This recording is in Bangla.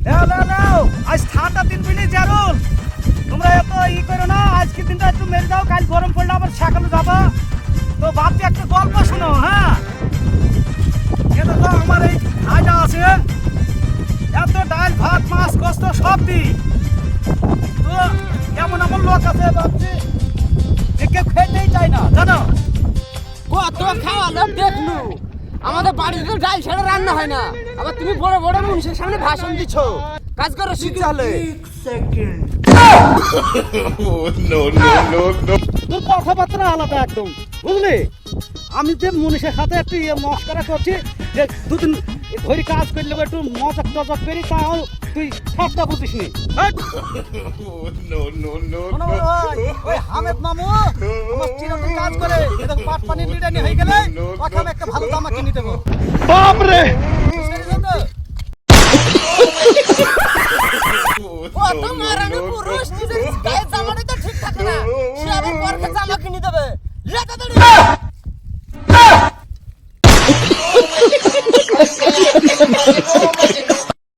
নাও নাও নাও, আজ ঠান্ডা দিন বুঝলি জারুল, তোমরা এত করো না, আজকের দিনটা একটু মেরে দাও, কাল গরম পড়লে আবার সকালে যাবো। তো ভাবছি একটা গল্প শোনো, হ্যাঁ? এটা তো আমার এই ভাইটা আছে, এত ডাল ভাত মাছ কষ্ট সব দিই, তো এমন এমন লোক আছে ভাবছি যে কেউ খেতেই চায় না, জানো? কত খাওয়ালো দেখলু, আমাদের বাড়িতে ডাল ছাড়া রান্না হয় না, আবার তুমি বড় বড় মানুষের সামনে ভাষণ দিচ্ছ, কাজ করো শিখতে হলে। তোর কথাবার্তা আলাদা একদম, বুঝলি? আমি যে মনীষের সাথে একটু মস্করা করছি, যে দুদিন ধরে কাজ করলে একটু মজাক টজাক করি, তাও তুই ঠাট্টা বুঝিস নি। ওই হামেদ মামু আমার চিরদিন কাজ করে, পাট পানির লিডানি হয়ে গেলে ওখানে একটা ভালো জামা কিনে দেবো। বাপরে কত মারানো পুরুষ নিজের গায়ে জামাটা তো ঠিক থাকে না, সে আবার পরকে জামা কিনে দেবে।